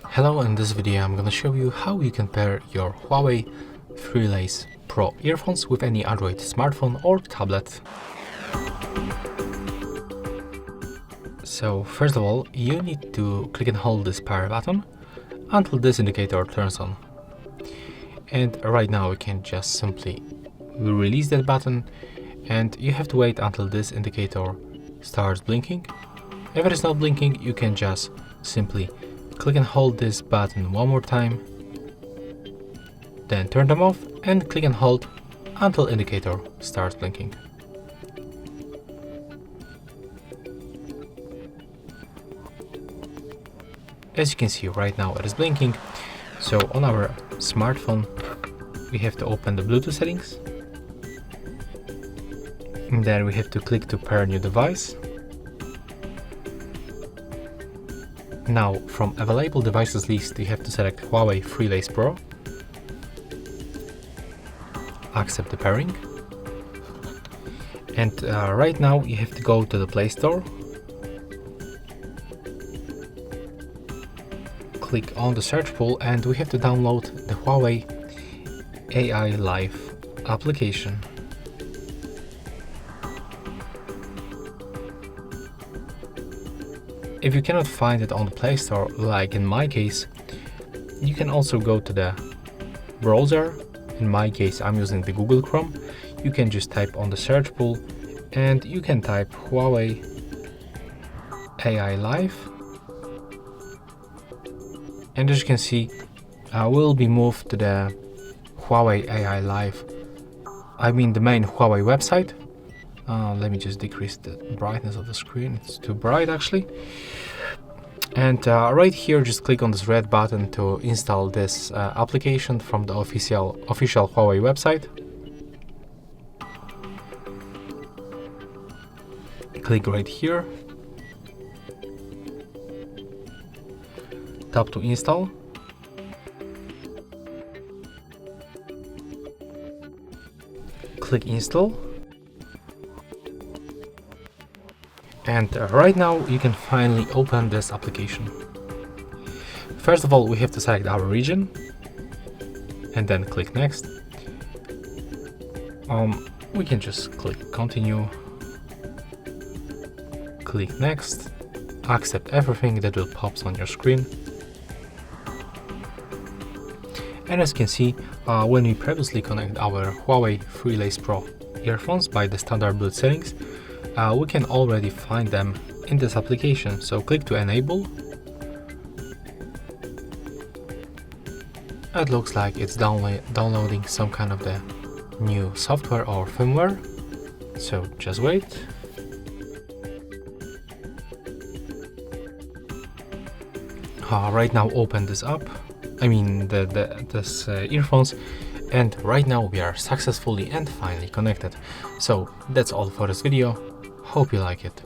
Hello, in this video I'm gonna show you how you can pair your Huawei FreeLace Pro earphones with any Android smartphone or tablet. So first of all, you need to click and hold this power button until this indicator turns on. And right now you can just simply release that button and you have to wait until this indicator starts blinking. If it is not blinking, you can just simply click and hold this button one more time, then turn them off and click and hold until indicator starts blinking. As you can see right now it is blinking, so on our smartphone we have to open the Bluetooth settings, and then we have to click to pair new device. Now from available devices list you have to select Huawei FreeLace Pro, accept the pairing, and right now you have to go to the Play Store, click on the search pool, and we have to download the Huawei AI Live application. If you cannot find it on the Play Store, like in my case, you can also go to the browser. In my case, I'm using the Google Chrome. You can just type on the search pool and you can type Huawei AI Live. And as you can see, we'll be moved to the Huawei AI Live, the main Huawei website. Let me just decrease the brightness of the screen, it's too bright actually. And right here just click on this red button to install this application from the official Huawei website. Click right here, tap to install. Click install. And right now you can finally open this application. First of all, we have to select our region and then click next. We can just click continue, click next, accept everything that will pop on your screen. And as you can see, when we previously connect our Huawei FreeLace Pro earphones by the standard Bluetooth settings, we can already find them in this application. So click to enable. It looks like it's downloading some kind of the new software or firmware, so just wait. Right now open this up, this earphones, and right now we are successfully and finally connected. So that's all for this video. Hope you like it.